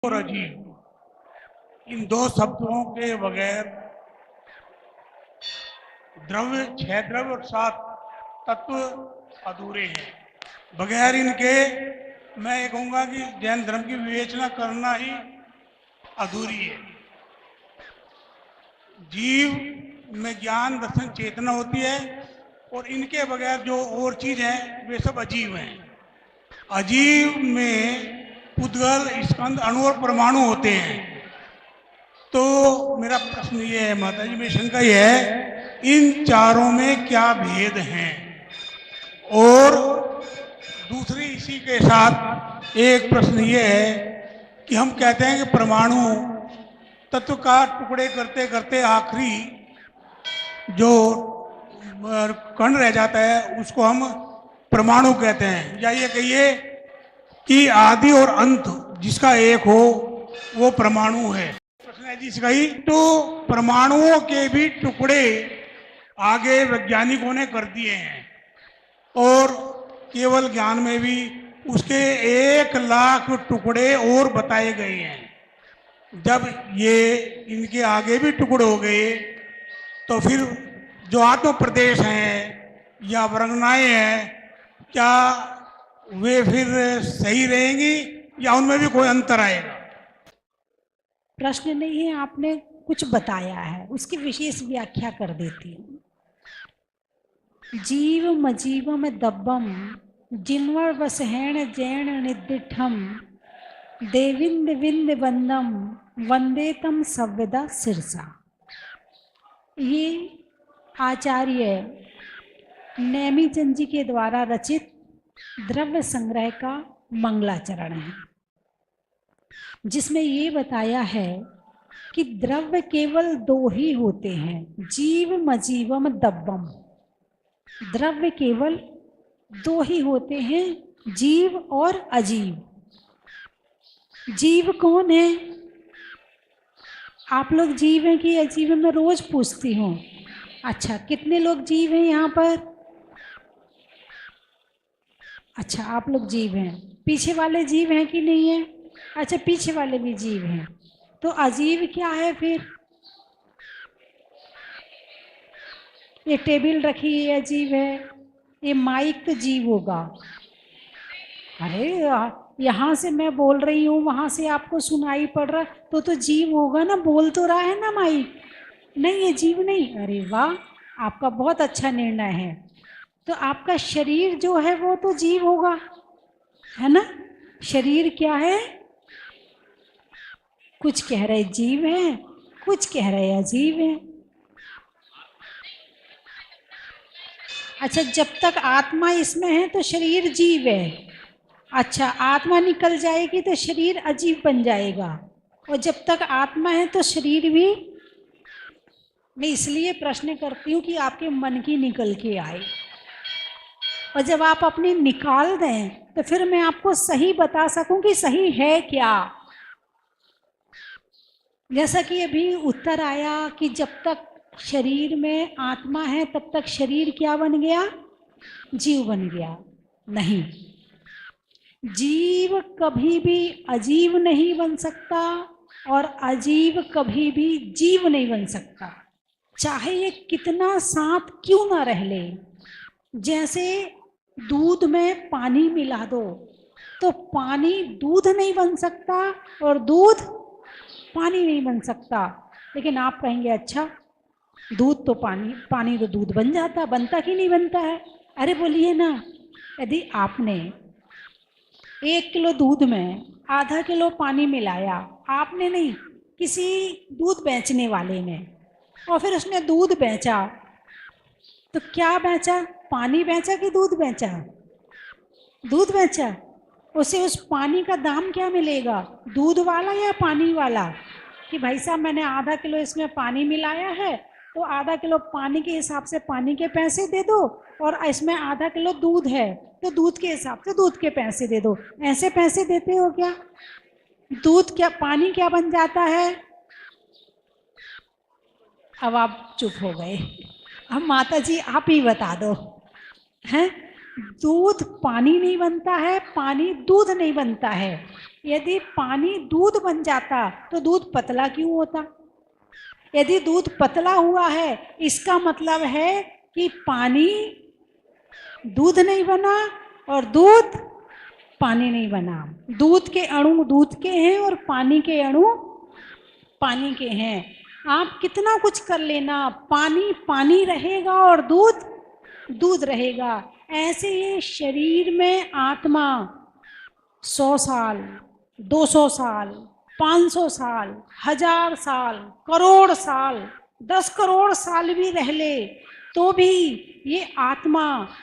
और अजीब इन दो शब्दों के बगैर द्रव्य, छह द्रव्य और सात तत्व अधूरे हैं। बगैर इनके मैं ये कहूंगा कि जैन धर्म की विवेचना करना ही अधूरी है। जीव में ज्ञान, दर्शन, चेतना होती है और इनके बगैर जो और चीज है वे सब अजीव हैं। अजीव में उद्गल, स्कंद, अणु और परमाणु होते हैं। तो मेरा प्रश्न ये है माता जी, मेरी शंका ये है, इन चारों में क्या भेद हैं? और दूसरी इसी के साथ एक प्रश्न ये है कि हम कहते हैं कि परमाणु तत्व का टुकड़े करते करते आखिरी जो कण रह जाता है उसको हम परमाणु कहते हैं, या ये कहिए कि आदि और अंत जिसका एक हो वो परमाणु है। प्रश्न है जिसका ही तो परमाणुओं के भी टुकड़े आगे वैज्ञानिकों ने कर दिए हैं और केवल ज्ञान में भी उसके 1,00,000 टुकड़े और बताए गए हैं। जब ये इनके आगे भी टुकड़े हो गए तो फिर जो आत्म प्रदेश हैं या वर्णनाएं हैं, क्या वे फिर सही रहेंगी या उनमें भी कोई अंतर आएगा? प्रश्न नहीं है, आपने कुछ बताया है, उसकी विशेष व्याख्या कर देती हूँ। जीव मजीवम दब्बम जिन्वर वसहेण जैण निदिठम देविंद विंद वंदम वंदेतम सव्यदा सिरसा। ये आचार्य नेमीचंद जी के द्वारा रचित द्रव्य संग्रह का मंगलाचरण है, जिसमें ये बताया है कि द्रव्य केवल दो ही होते हैं, जीव मजीवम दब्बम। द्रव्य केवल दो ही होते हैं, जीव और अजीव। जीव कौन है? आप लोग जीव हैं कि अजीव? मैं रोज पूछती हूँ। अच्छा, कितने लोग जीव हैं यहाँ पर? अच्छा, आप लोग जीव हैं। पीछे वाले जीव हैं कि नहीं है? अच्छा, पीछे वाले भी जीव हैं। तो अजीव क्या है फिर? ये टेबल रखी है अजीब है, ये माइक तो जीव होगा। अरे यहाँ से मैं बोल रही हूँ, वहाँ से आपको सुनाई पड़ रहा तो जीव होगा ना, बोल तो रहा है ना माइक। नहीं, ये जीव नहीं। अरे वाह, आपका बहुत अच्छा निर्णय है। तो आपका शरीर जो है वो तो जीव होगा, है ना? शरीर क्या है? कुछ कह रहे जीव है, कुछ कह रहे अजीब है। अच्छा, जब तक आत्मा इसमें है तो शरीर जीव है। अच्छा, आत्मा निकल जाएगी तो शरीर अजीब बन जाएगा, और जब तक आत्मा है तो शरीर भी। मैं इसलिए प्रश्न करती हूँ कि आपके मन की निकल के आए, और जब आप अपनी निकाल दें तो फिर मैं आपको सही बता सकूं कि सही है क्या। जैसा कि अभी उत्तर आया कि जब तक शरीर में आत्मा है तब तक शरीर क्या बन गया? जीव बन गया। नहीं, जीव कभी भी अजीव नहीं बन सकता और अजीव कभी भी जीव नहीं बन सकता, चाहे ये कितना साथ क्यों ना रह ले। जैसे दूध में पानी मिला दो तो पानी दूध नहीं बन सकता और दूध पानी नहीं बन सकता। लेकिन आप कहेंगे अच्छा, दूध तो पानी, पानी तो दूध बन जाता, बनता कि नहीं बनता है? अरे बोलिए ना, यदि आपने 1 किलो दूध में आधा किलो पानी मिलाया, आपने नहीं, किसी दूध बेचने वाले ने, और फिर उसने दूध बेचा, तो क्या बेचा? पानी बेचा कि दूध बेचा? दूध बेचा। उसे उस पानी का दाम क्या मिलेगा? दूध वाला या पानी वाला? कि भाई साहब मैंने आधा किलो इसमें पानी मिलाया है तो आधा किलो पानी के हिसाब से पानी के पैसे दे दो, और इसमें आधा किलो दूध है तो दूध के हिसाब से दूध के पैसे दे दो। ऐसे पैसे देते हो क्या? दूध क्या, पानी क्या बन जाता है? अब आप चुप हो गए। अब माता जी आप ही बता दो, हैं? दूध पानी नहीं बनता है, पानी दूध नहीं बनता है। यदि पानी दूध बन जाता तो दूध पतला क्यों होता? यदि दूध पतला हुआ है इसका मतलब है कि पानी दूध नहीं बना और दूध पानी नहीं बना। दूध के अणु दूध के हैं और पानी के अणु पानी के हैं। आप कितना कुछ कर लेना, पानी पानी रहेगा और दूध दूध रहेगा। ऐसे ये शरीर में आत्मा 100 साल, 200 साल, 500 साल, 1000 साल, करोड़ साल, 10 करोड़ साल भी रह ले तो भी ये आत्मा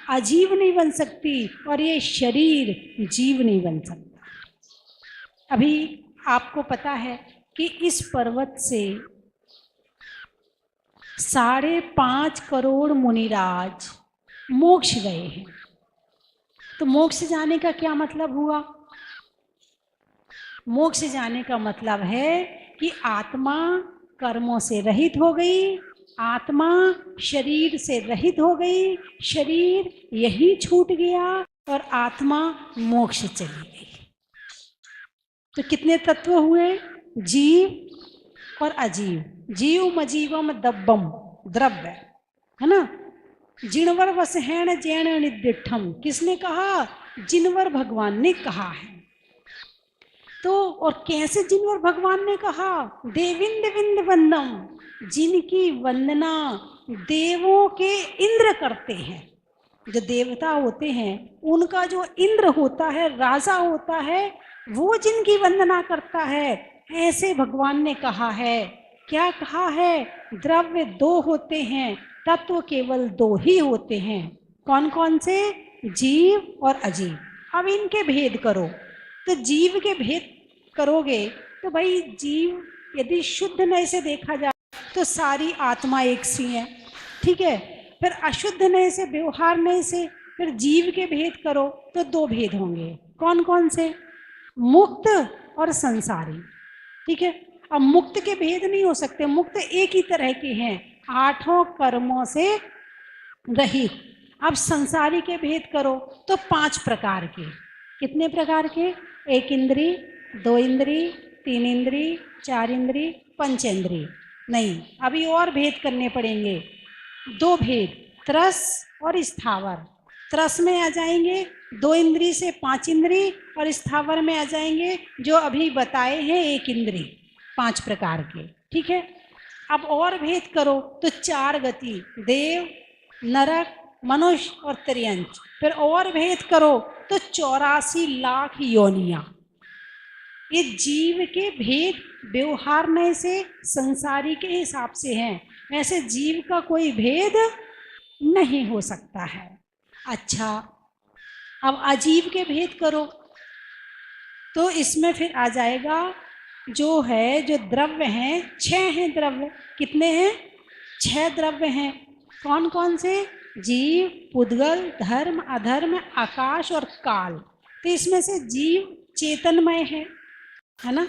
अजीव नहीं बन सकती और ये शरीर जीव नहीं बन सकता। अभी आपको पता है कि इस पर्वत से 5.5 करोड़ मुनिराज मोक्ष गए हैं। तो मोक्ष जाने का क्या मतलब हुआ? मोक्ष जाने का मतलब है कि आत्मा कर्मों से रहित हो गई, आत्मा शरीर से रहित हो गई, शरीर यही छूट गया और आत्मा मोक्ष चली गई। तो कितने तत्व हुए? जीव और अजीव। जीव मजीवम दब्बम, द्रव्य है ना। जिनवर वसहैण जैन निदिठम, किसने कहा? जिनवर भगवान ने कहा है। तो और कैसे जिनवर भगवान ने कहा? देविंद विंद वंदम, जिनकी वंदना देवों के इंद्र करते हैं। जो देवता होते हैं उनका जो इंद्र होता है, राजा होता है, वो जिनकी वंदना करता है, ऐसे भगवान ने कहा है। क्या कहा है? द्रव्य 2 होते हैं, तत्व केवल 2 ही होते हैं। कौन कौन से? जीव और अजीव। अब इनके भेद करो। तो जीव के भेद करोगे तो भाई जीव यदि शुद्ध नय से देखा जाए तो सारी आत्मा एक सी है, ठीक है। फिर अशुद्ध नय से, व्यवहार नय से फिर जीव के भेद करो तो 2 भेद होंगे। कौन कौन से? मुक्त और संसारी, ठीक है। अब मुक्त के भेद नहीं हो सकते, मुक्त एक ही तरह के हैं, 8 कर्मों से रहित। अब संसारी के भेद करो तो 5 प्रकार के। कितने प्रकार के? 1 इंद्री, 2 इंद्री, 3 इंद्री, 4 इंद्री, 5 इंद्री। नहीं, अभी और भेद करने पड़ेंगे। 2 भेद, त्रस और स्थावर। त्रस में आ जाएंगे 2 इंद्री से 5 इंद्री और स्थावर में आ जाएंगे जो अभी बताए हैं 1 इंद्री, 5 प्रकार के, ठीक है। अब और भेद करो तो 4 गति, देव, नरक, मनुष्य और त्रियंच। फिर और भेद करो तो 84 लाख योनियां। ये जीव के भेद व्यवहार में से संसारी के हिसाब से हैं, वैसे जीव का कोई भेद नहीं हो सकता है। अच्छा, अब अजीव के भेद करो तो इसमें फिर आ जाएगा जो है, जो द्रव्य हैं 6 हैं द्रव्य। कितने हैं? 6 द्रव्य हैं। कौन कौन से? जीव, पुद्गल, धर्म, अधर्म, आकाश और काल। तो इसमें से जीव चेतनमय है ना।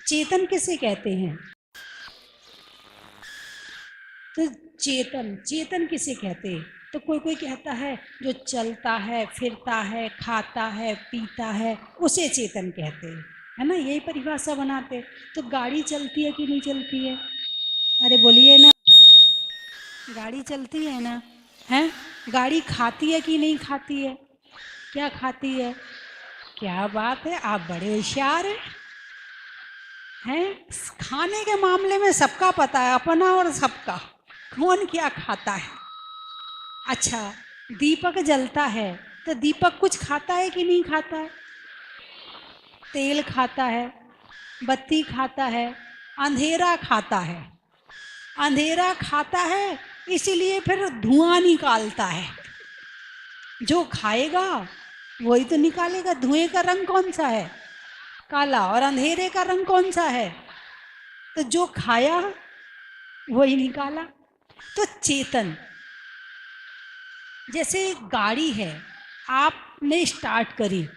चेतन किसे कहते हैं? तो चेतन किसे कहते हैं? तो कोई कोई कहता है जो चलता है, फिरता है, खाता है, पीता है, उसे चेतन कहते हैं, है ना। यही परिभाषा बनाते। तो गाड़ी चलती है कि नहीं चलती है? अरे बोलिए ना, गाड़ी चलती है ना, है। गाड़ी खाती है कि नहीं खाती है? क्या खाती है? क्या बात है, आप बड़े होशियार हैं। खाने के मामले में सबका पता है, अपना और सबका, कौन क्या खाता है। अच्छा, दीपक जलता है तो दीपक कुछ खाता है कि नहीं खाता है? तेल खाता है, बत्ती खाता है, अंधेरा खाता है। अंधेरा खाता है इसीलिए फिर धुआं निकालता है। जो खाएगा वही तो निकालेगा। धुएं का रंग कौन सा है? काला। और अंधेरे का रंग कौन सा है? तो जो खाया वही निकाला। तो चेतन, जैसे गाड़ी है, आपने स्टार्ट करी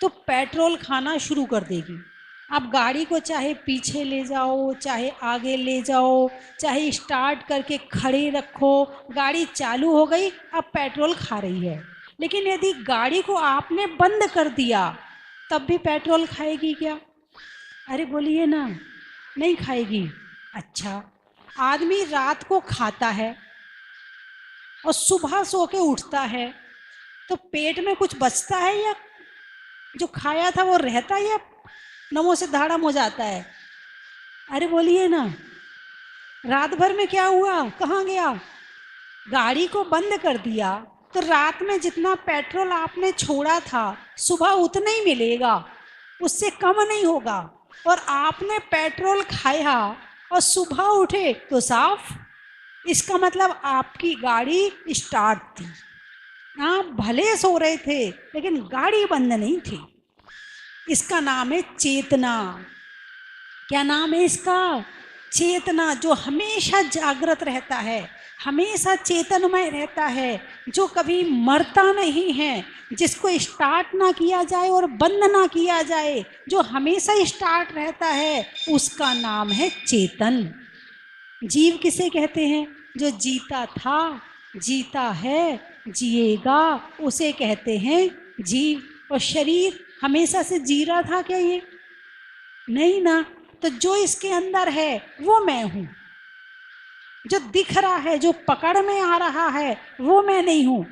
तो पेट्रोल खाना शुरू कर देगी। आप गाड़ी को चाहे पीछे ले जाओ, चाहे आगे ले जाओ, चाहे स्टार्ट करके खड़े रखो, गाड़ी चालू हो गई, अब पेट्रोल खा रही है। लेकिन यदि गाड़ी को आपने बंद कर दिया तब भी पेट्रोल खाएगी क्या? अरे बोलिए ना, नहीं खाएगी। अच्छा, आदमी रात को खाता है और सुबह सो के उठता है, तो पेट में कुछ बचता है या जो खाया था वो रहता है या नमो से धाड़म हो जाता है? अरे बोलिए ना, रात भर में क्या हुआ, कहाँ गया? गाड़ी को बंद कर दिया तो रात में जितना पेट्रोल आपने छोड़ा था सुबह उतना ही मिलेगा, उससे कम नहीं होगा। और आपने पेट्रोल खाया और सुबह उठे तो साफ, इसका मतलब आपकी गाड़ी स्टार्ट थी। आप भले सो रहे थे लेकिन गाड़ी बंद नहीं थी। इसका नाम है चेतना। क्या नाम है इसका? चेतना। जो हमेशा जागृत रहता है, हमेशा चेतनमय रहता है, जो कभी मरता नहीं है, जिसको स्टार्ट ना किया जाए और बंद ना किया जाए, जो हमेशा स्टार्ट रहता है, उसका नाम है चेतन। जीव किसे कहते हैं? जो जीता था, जीता है, जिएगा, उसे कहते हैं जीव। और शरीर हमेशा से जी रहा था क्या ये? नहीं ना। तो जो इसके अंदर है वो मैं हूं। जो दिख रहा है, जो पकड़ में आ रहा है, वो मैं नहीं हूं।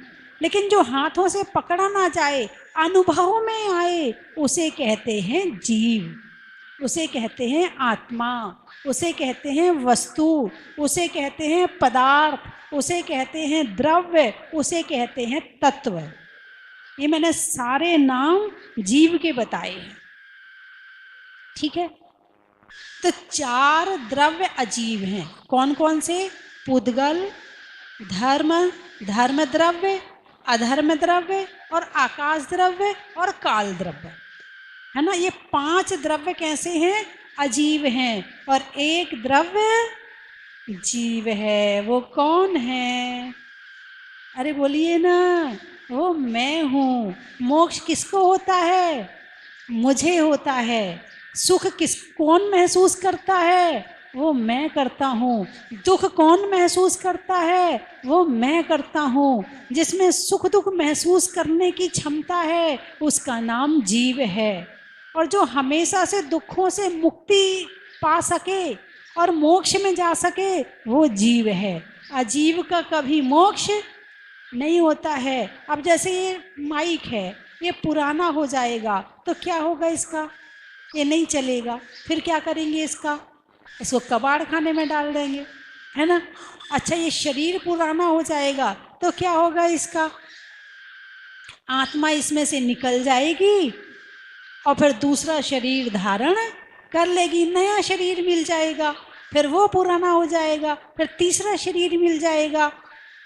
लेकिन जो हाथों से पकड़ा ना जाए, अनुभव में आए, उसे कहते हैं जीव, उसे कहते हैं आत्मा, उसे कहते हैं वस्तु, उसे कहते हैं पदार्थ, उसे कहते हैं द्रव्य, उसे कहते हैं तत्व। ये मैंने सारे नाम जीव के बताए हैं, ठीक है। तो 4 द्रव्य अजीव हैं। कौन कौन से? पुद्गल, धर्म, धर्म द्रव्य, अधर्म द्रव्य और आकाश द्रव्य और काल द्रव्य, है ना। ये 5 द्रव्य कैसे हैं? अजीव हैं। और एक द्रव्य जीव है। वो कौन है? अरे बोलिए ना, वो मैं हूं। मोक्ष किसको होता है? मुझे होता है। सुख कौन महसूस करता है? वो मैं करता हूँ। दुख कौन महसूस करता है? वो मैं करता हूँ। जिसमें सुख दुख महसूस करने की क्षमता है उसका नाम जीव है। और जो हमेशा से दुखों से मुक्ति पा सके और मोक्ष में जा सके वो जीव है। अजीव का कभी मोक्ष नहीं होता है। अब जैसे ये माइक है, ये पुराना हो जाएगा तो क्या होगा इसका? ये नहीं चलेगा। फिर क्या करेंगे इसका? इसको कबाड़ खाने में डाल देंगे, है ना। अच्छा, ये शरीर पुराना हो जाएगा तो क्या होगा इसका? आत्मा इसमें से निकल जाएगी और फिर दूसरा शरीर धारण कर लेगी, नया शरीर मिल जाएगा, फिर वो पुराना हो जाएगा, फिर तीसरा शरीर मिल जाएगा।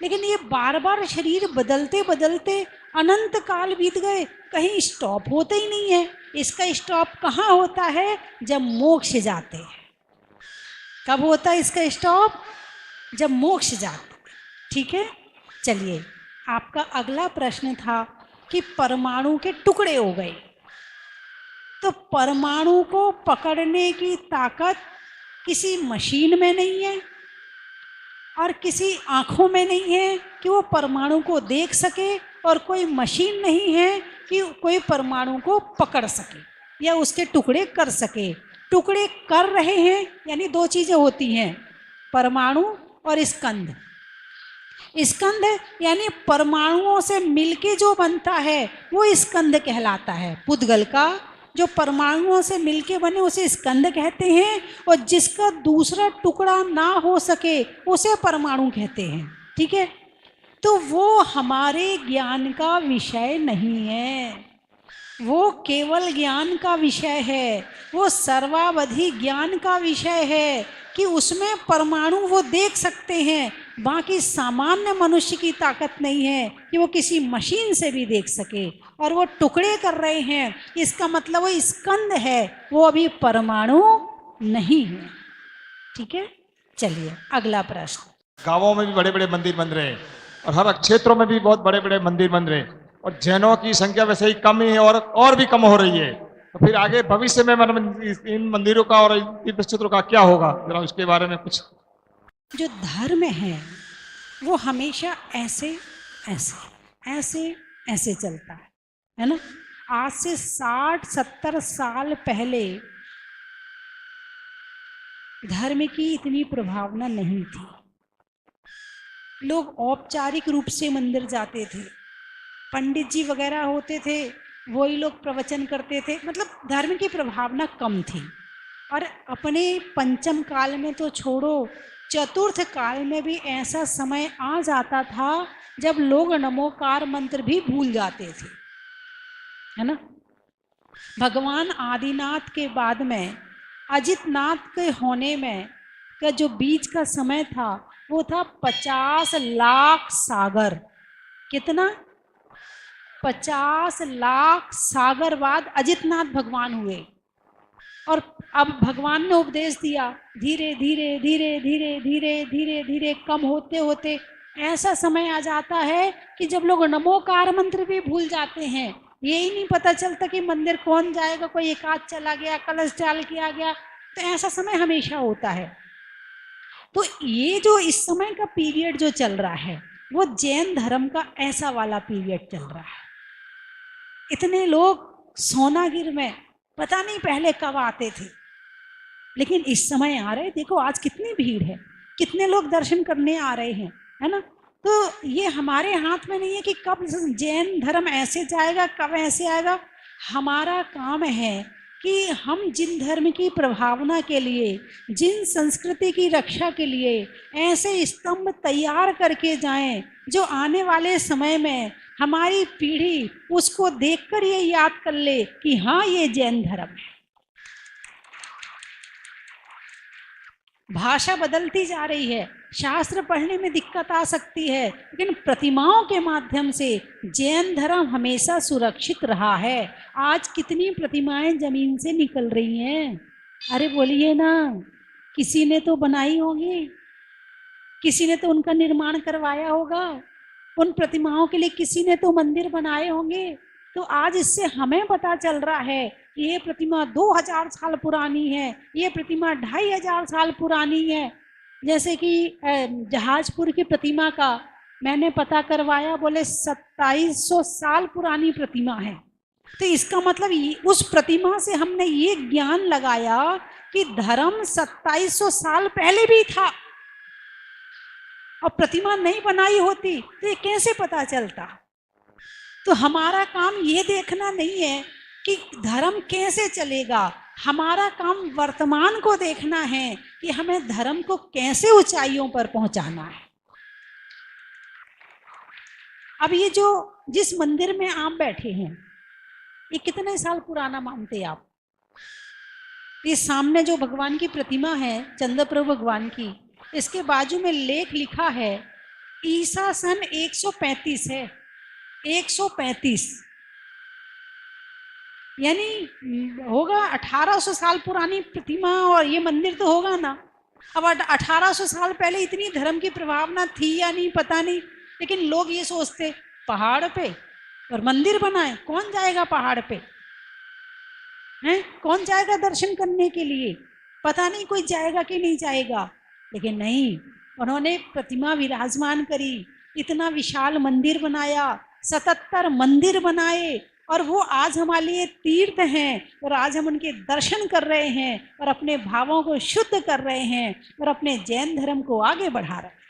लेकिन ये बार बार शरीर बदलते बदलते अनंत काल बीत गए, कहीं स्टॉप होते ही नहीं है। इसका स्टॉप कहाँ होता है? जब मोक्ष जाते हैं। कब होता है इसका स्टॉप? जब मोक्ष जाते हैं, ठीक है। चलिए, आपका अगला प्रश्न था कि परमाणु के टुकड़े हो गए, तो परमाणु को पकड़ने की ताकत किसी मशीन में नहीं है और किसी आँखों में नहीं है कि वो परमाणु को देख सके, और कोई मशीन नहीं है कि कोई परमाणु को पकड़ सके या उसके टुकड़े कर सके। टुकड़े कर रहे हैं, यानी 2 चीज़ें होती हैं, परमाणु और स्कंध। स्कंध यानी परमाणुओं से मिलके जो बनता है वो स्कंध कहलाता है। पुद्गल का जो परमाणुओं से मिलके बने उसे स्कंध कहते हैं, और जिसका दूसरा टुकड़ा ना हो सके उसे परमाणु कहते हैं, ठीक है। तो वो हमारे ज्ञान का विषय नहीं है, वो केवल ज्ञान का विषय है, वो सर्वावधि ज्ञान का विषय है कि उसमें परमाणु वो देख सकते हैं। बाकी सामान्य मनुष्य की ताकत नहीं है कि वो किसी मशीन से भी देख सके, और वो टुकड़े कर रहे हैं, इसका मतलब वो स्कंद है, वो अभी परमाणु नहीं है, ठीक है। चलिए अगला प्रश्न। गांवों में भी बड़े बड़े मंदिर बन रहे हैं और हर क्षेत्रों में भी बहुत बड़े बड़े मंदिर बन रहे हैं, और जैनों की संख्या वैसे ही कम ही है और भी कम हो रही है। तो फिर आगे भविष्य में इन मंदिरों का और इन क्षेत्रों का क्या होगा, जरा उसके बारे में कुछ। जो धर्म है वो हमेशा ऐसे ऐसे ऐसे ऐसे चलता है ना। आज से 60-70 साल पहले धर्म की इतनी प्रभावना नहीं थी। लोग औपचारिक रूप से मंदिर जाते थे, पंडित जी वगैरह होते थे, वही लोग प्रवचन करते थे, मतलब धर्म की प्रभावना कम थी। और अपने पंचम काल में तो छोड़ो, चतुर्थ काल में भी ऐसा समय आ जाता था जब लोग नमोकार मंत्र भी भूल जाते थे, है ना। भगवान आदिनाथ के बाद में अजितनाथ के होने में का जो बीच का समय था वो था 50 लाख सागर। कितना? 50 लाख सागर बाद अजितनाथ भगवान हुए। और अब भगवान ने उपदेश दिया, धीरे धीरे धीरे धीरे धीरे धीरे धीरे कम होते होते ऐसा समय आ जाता है कि जब लोग नमोकार मंत्र भी भूल जाते हैं, यही नहीं पता चलता कि मंदिर कौन जाएगा, कोई एकाध चला गया, कलश डाल किया गया, तो ऐसा समय हमेशा होता है। तो ये जो इस समय का पीरियड जो चल रहा है वो जैन धर्म का ऐसा वाला पीरियड चल रहा है। इतने लोग सोनागिर में पता नहीं पहले कब आते थे, लेकिन इस समय आ रहे। देखो आज कितनी भीड़ है, कितने लोग दर्शन करने आ रहे हैं, है ना। तो ये हमारे हाथ में नहीं है कि कब जैन धर्म ऐसे जाएगा, कब ऐसे आएगा। हमारा काम है कि हम जिन धर्म की प्रभावना के लिए, जिन संस्कृति की रक्षा के लिए ऐसे स्तंभ तैयार करके जाएं जो आने वाले समय में हमारी पीढ़ी उसको देखकर ये याद कर ले कि हाँ ये जैन धर्म है। भाषा बदलती जा रही है, शास्त्र पढ़ने में दिक्कत आ सकती है, लेकिन प्रतिमाओं के माध्यम से जैन धर्म हमेशा सुरक्षित रहा है। आज कितनी प्रतिमाएं जमीन से निकल रही हैं, अरे बोलिए ना, किसी ने तो बनाई होगी, किसी ने तो उनका निर्माण करवाया होगा, उन प्रतिमाओं के लिए किसी ने तो मंदिर बनाए होंगे। तो आज इससे हमें पता चल रहा है कि ये प्रतिमा 2000 साल पुरानी है, ये प्रतिमा 2500 साल पुरानी है। जैसे कि जहाजपुर की प्रतिमा का मैंने पता करवाया, बोले 2700 साल पुरानी प्रतिमा है। तो इसका मतलब उस प्रतिमा से हमने ये ज्ञान लगाया कि धर्म 2700 साल पहले भी था, और प्रतिमा नहीं बनाई होती तो ये कैसे पता चलता। तो हमारा काम ये देखना नहीं है कि धर्म कैसे चलेगा, हमारा काम वर्तमान को देखना है कि हमें धर्म को कैसे ऊंचाइयों पर पहुंचाना है। अब ये जो जिस मंदिर में आप बैठे हैं, ये कितने साल पुराना मानते आप? ये सामने जो भगवान की प्रतिमा है, चंद्रप्रभु भगवान की, इसके बाजू में लेख लिखा है ईसा सन 135 है, 135 यानी होगा 1800 साल पुरानी प्रतिमा, और ये मंदिर तो होगा ना। अब 1800 साल पहले इतनी धर्म की प्रभावना थी या नहीं पता नहीं, लेकिन लोग ये सोचते पहाड़ पे और मंदिर बनाए, कौन जाएगा पहाड़ पे, हैं? कौन जाएगा दर्शन करने के लिए? पता नहीं कोई जाएगा कि नहीं जाएगा। लेकिन नहीं, उन्होंने प्रतिमा विराजमान करी, इतना विशाल मंदिर बनाया, 77 मंदिर बनाए, और वो आज हमारे लिए तीर्थ हैं, और आज हम उनके दर्शन कर रहे हैं और अपने भावों को शुद्ध कर रहे हैं और अपने जैन धर्म को आगे बढ़ा रहे हैं।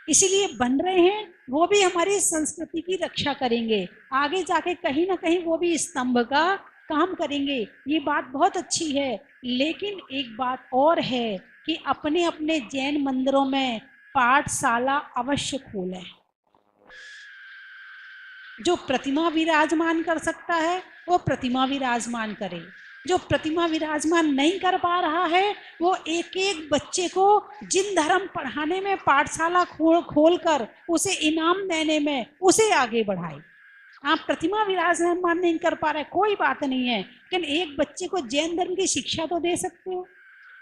इसीलिए बन रहे हैं, वो भी हमारी संस्कृति की रक्षा करेंगे, आगे जाके कहीं ना कहीं वो भी स्तंभ का काम करेंगे। ये बात बहुत अच्छी है, लेकिन एक बात और है कि अपने अपने जैन मंदिरों में पाठशाला अवश्य खोलें। जो प्रतिमा विराजमान कर सकता है वो प्रतिमा विराजमान करे, जो प्रतिमा विराजमान नहीं कर पा रहा है वो एक एक बच्चे को जिन धर्म पढ़ाने में पाठशाला खोल कर उसे इनाम देने में उसे आगे बढ़ाए। आप प्रतिमा विराजमान नहीं कर पा रहे, कोई बात नहीं है, लेकिन एक बच्चे को जैन धर्म की शिक्षा तो दे सकते हो।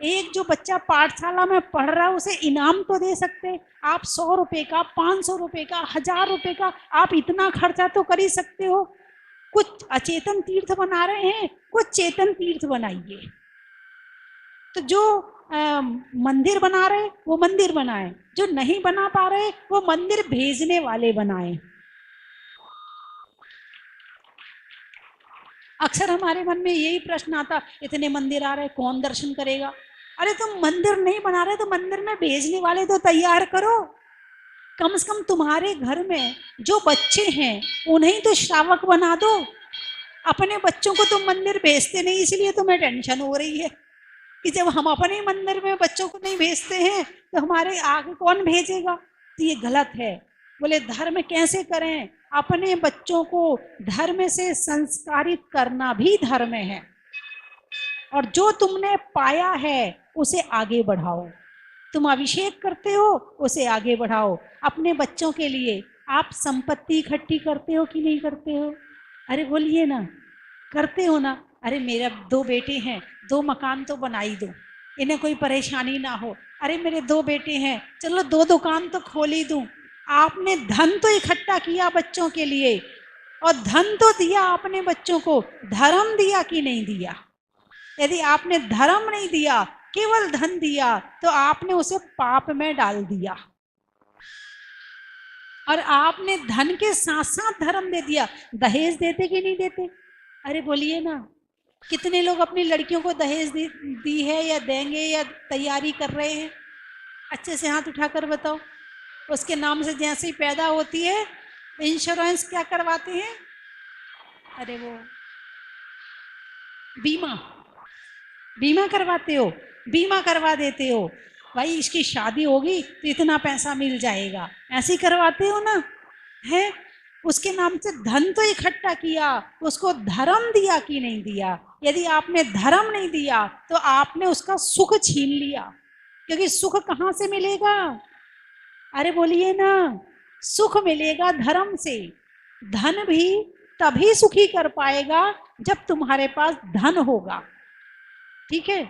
एक जो बच्चा पाठशाला में पढ़ रहा है उसे इनाम तो दे सकते। आप 100 रुपए का, 500 रुपए का, 1000 रुपए का, आप इतना खर्चा तो कर ही सकते हो। कुछ अचेतन तीर्थ बना रहे हैं, कुछ चेतन तीर्थ बनाइए। तो जो मंदिर बना रहे वो मंदिर बनाए, जो नहीं बना पा रहे वो मंदिर भेजने वाले बनाए। अक्सर हमारे मन में यही प्रश्न आता, इतने मंदिर आ रहे, कौन दर्शन करेगा? अरे तुम मंदिर नहीं बना रहे तो मंदिर में भेजने वाले तो तैयार करो। कम से कम तुम्हारे घर में जो बच्चे हैं उन्हें तो श्रावक बना दो। अपने बच्चों को तुम मंदिर भेजते नहीं, इसलिए तुम्हें टेंशन हो रही है कि जब हम अपने मंदिर में बच्चों को नहीं भेजते हैं तो हमारे आगे कौन भेजेगा। तो ये गलत है। बोले धर्म कैसे करें? अपने बच्चों को धर्म से संस्कारित करना भी धर्म है, और जो तुमने पाया है उसे आगे बढ़ाओ। तुम अभिषेक करते हो, उसे आगे बढ़ाओ। अपने बच्चों के लिए आप संपत्ति इकट्ठी करते हो कि नहीं करते हो? अरे बोलिए ना, करते हो ना? अरे मेरा 2 बेटे हैं, 2 मकान तो बना ही दो, इन्हें कोई परेशानी ना हो। अरे मेरे 2 बेटे हैं, चलो 2 दुकान तो खोल ही दूं। आपने धन तो इकट्ठा किया बच्चों के लिए, और धन तो दिया आपने बच्चों को, धर्म दिया कि नहीं दिया? यदि आपने धर्म नहीं दिया, केवल धन दिया, तो आपने उसे पाप में डाल दिया। और आपने धन के साथ साथ धर्म दे दिया। दहेज देते कि नहीं देते? अरे बोलिए ना, कितने लोग अपनी लड़कियों को दहेज दी है या देंगे या तैयारी कर रहे हैं? अच्छे से हाथ उठाकर बताओ। उसके नाम से जैसे ही पैदा होती है इंश्योरेंस क्या करवाते हैं? अरे वो बीमा करवाते हो, बीमा करवा देते हो। भाई इसकी शादी होगी तो इतना पैसा मिल जाएगा, ऐसे ही करवाते हो ना? है, उसके नाम से धन तो इकट्ठा किया, उसको धर्म दिया कि नहीं दिया? यदि आपने धर्म नहीं दिया तो आपने उसका सुख छीन लिया, क्योंकि सुख कहाँ से मिलेगा? अरे बोलिए ना, सुख मिलेगा धर्म से। धन भी तभी सुखी कर पाएगा जब तुम्हारे पास धन होगा, ठीक है?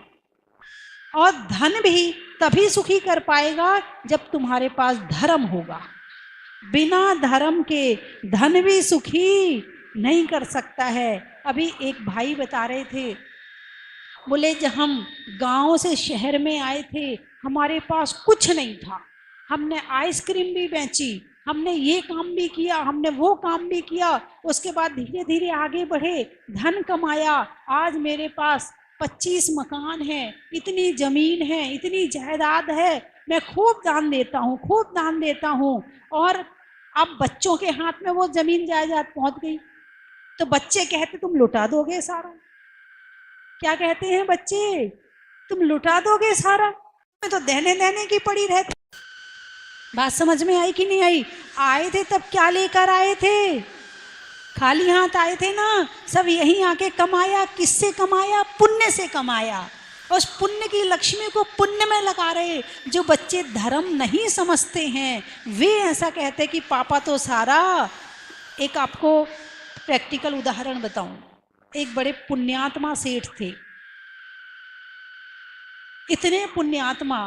और धन भी तभी सुखी कर पाएगा जब तुम्हारे पास धर्म होगा। बिना धर्म के धन भी सुखी नहीं कर सकता है। अभी एक भाई बता रहे थे, बोले जब हम गांव से शहर में आए थे हमारे पास कुछ नहीं था, हमने आइसक्रीम भी बेची, हमने ये काम भी किया, हमने वो काम भी किया, उसके बाद धीरे धीरे आगे बढ़े, धन कमाया। आज मेरे पास 25 मकान हैं, इतनी जमीन है, इतनी जायदाद है, मैं खूब दान देता हूँ, खूब दान देता हूँ। और अब बच्चों के हाथ में वो जमीन जायदाद पहुंच गई, तो बच्चे कहते तुम लुटा दोगे सारा। क्या कहते हैं बच्चे? तुम लुटा दोगे सारा, मैं तो देने देने की पड़ी रहती। बात समझ में आई कि नहीं आई? आए थे तब क्या लेकर आए थे? खाली हाथ आए थे ना? सब यहीं आके कमाया। किससे कमाया? पुण्य से कमाया। उस पुण्य की लक्ष्मी को पुण्य में लगा रहे। जो बच्चे धर्म नहीं समझते हैं वे ऐसा कहते कि पापा तो सारा। एक आपको प्रैक्टिकल उदाहरण बताऊं। एक बड़े पुण्यात्मा सेठ थे, इतने पुण्यात्मा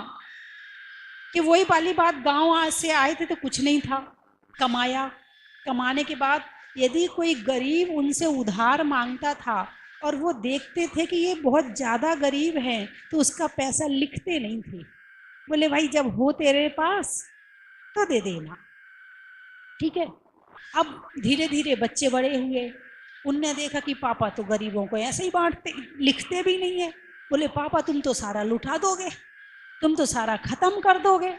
कि वही वाली बात, गांव से आए थे तो कुछ नहीं था, कमाया। कमाने के बाद यदि कोई गरीब उनसे उधार मांगता था और वो देखते थे कि ये बहुत ज़्यादा गरीब है तो उसका पैसा लिखते नहीं थे। बोले भाई जब हो तेरे पास तो दे देना, ठीक है। अब धीरे धीरे बच्चे बड़े हुए, उनने देखा कि पापा तो गरीबों को ऐसे ही बांटते, लिखते भी नहीं है। बोले पापा तुम तो सारा लुटा दोगे, तुम तो सारा खत्म कर दोगे।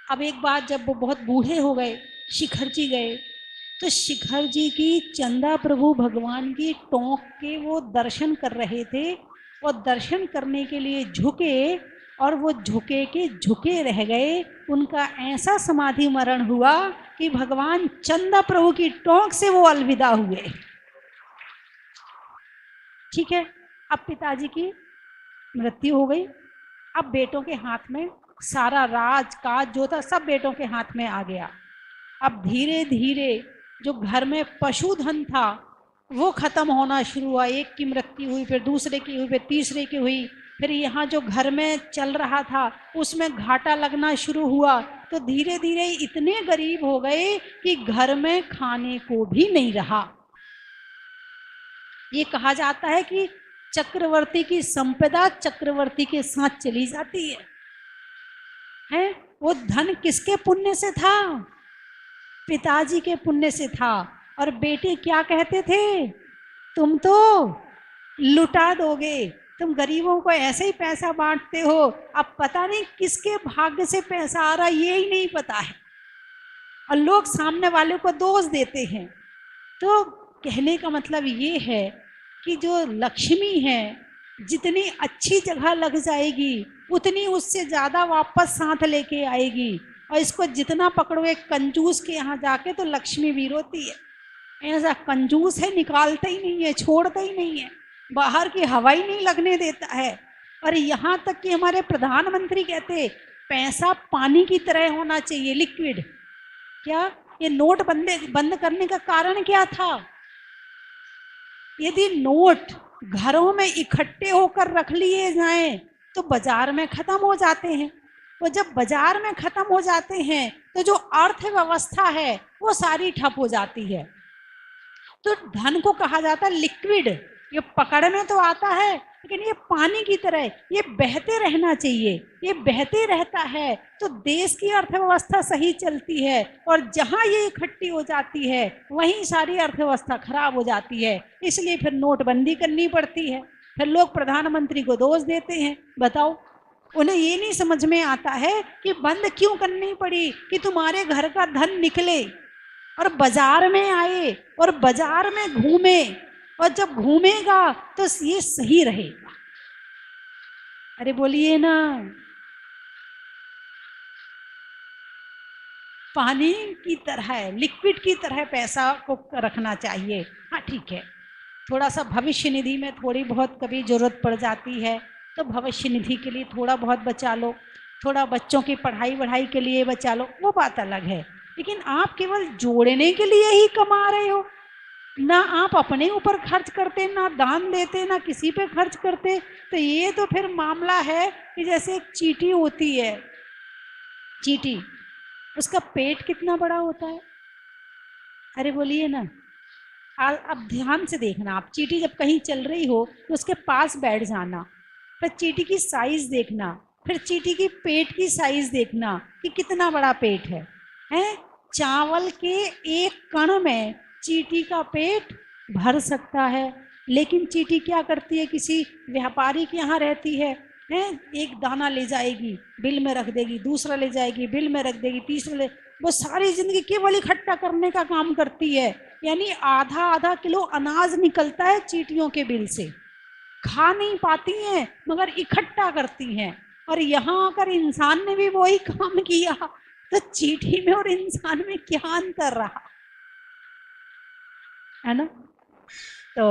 अब एक बार जब वो बहुत बूढ़े हो गए, शिखर जी गए, तो शिखर जी की चंदा प्रभु भगवान की टोंक के वो दर्शन कर रहे थे, और दर्शन करने के लिए झुके और वो झुके के झुके रह गए। उनका ऐसा समाधि मरण हुआ कि भगवान चंदा प्रभु की टोंक से वो अलविदा हुए, ठीक है। अब पिताजी की मृत्यु हो गई। अब बेटों के हाथ में सारा राज काज जो था सब बेटों के हाथ में आ गया। अब धीरे धीरे जो घर में पशुधन था वो खत्म होना शुरू हुआ। एक की मृत्यु हुई, फिर दूसरे की हुई, फिर तीसरे की हुई, फिर यहाँ जो घर में चल रहा था उसमें घाटा लगना शुरू हुआ। तो धीरे धीरे इतने गरीब हो गए कि घर में खाने को भी नहीं रहा। ये कहा जाता है कि चक्रवर्ती की संपदा चक्रवर्ती के साथ चली जाती है। वो धन किसके पुण्य से था? पिताजी के पुण्य से था। और बेटे क्या कहते थे? तुम तो लुटा दोगे, तुम गरीबों को ऐसे ही पैसा बांटते हो, अब पता नहीं किसके भाग्य से पैसा आ रहा ये ही नहीं पता है, और लोग सामने वाले को दोष देते हैं। तो कहने का मतलब ये है कि जो लक्ष्मी है जितनी अच्छी जगह लग जाएगी उतनी उससे ज़्यादा वापस साथ लेके आएगी, और इसको जितना पकड़ोगे कंजूस के यहाँ जाके तो लक्ष्मी भी रोती है। ऐसा कंजूस है, निकालता ही नहीं है, छोड़ता ही नहीं है, बाहर की हवा ही नहीं लगने देता है। और यहाँ तक कि हमारे प्रधानमंत्री कहते पैसा पानी की तरह होना चाहिए, लिक्विड। क्या ये नोट बंद करने का कारण क्या था? यदि नोट घरों में इकट्ठे होकर रख लिए जाएं तो बाजार में खत्म हो जाते हैं, और जब बाजार में खत्म हो जाते हैं तो जो अर्थव्यवस्था है वो सारी ठप हो जाती है। तो धन को कहा जाता है लिक्विड, ये पकड़ में तो आता है लेकिन ये पानी की तरह ये बहते रहना चाहिए। ये बहते रहता है तो देश की अर्थव्यवस्था सही चलती है, और जहाँ ये इकट्ठी हो जाती है वहीं सारी अर्थव्यवस्था खराब हो जाती है। इसलिए फिर नोटबंदी करनी पड़ती है, फिर लोग प्रधानमंत्री को दोष देते हैं। बताओ, उन्हें ये नहीं समझ में आता है कि बंद क्यों करनी पड़ी, कि तुम्हारे घर का धन निकले और बाजार में आए और बाजार में घूमे, और जब घूमेगा तो ये सही रहेगा। अरे बोलिए ना, पानी की तरह, लिक्विड की तरह पैसा को रखना चाहिए। हाँ ठीक है, थोड़ा सा भविष्य निधि में थोड़ी बहुत कभी जरूरत पड़ जाती है तो भविष्य निधि के लिए थोड़ा बहुत बचा लो, थोड़ा बच्चों की पढ़ाई के लिए बचा लो, वो बात अलग है। लेकिन आप केवल जोड़ने के लिए ही कमा रहे हो, ना आप अपने ऊपर खर्च करते, ना दान देते, ना किसी पे खर्च करते, तो ये तो फिर मामला है कि जैसे एक चींटी होती है, चींटी, उसका पेट कितना बड़ा होता है। अरे बोलिए ना, अब ध्यान से देखना, आप चींटी जब कहीं चल रही हो तो उसके पास बैठ जाना, फिर चींटी की साइज देखना, फिर चींटी की पेट की साइज देखना कि कितना बड़ा पेट है। चावल के एक कण में चींटी का पेट भर सकता है, लेकिन चींटी क्या करती है, किसी व्यापारी के यहाँ रहती है, एक दाना ले जाएगी बिल में रख देगी, दूसरा ले जाएगी बिल में रख देगी, तीसरा वो सारी जिंदगी केवल इकट्ठा करने का काम करती है। यानी आधा आधा किलो अनाज निकलता है चींटियों के बिल से, खा नहीं पाती हैं मगर इकट्ठा करती हैं। और यहाँ आकर इंसान ने भी वही काम किया, तो चींटी में और इंसान में क्या अंतर रहा, है ना। तो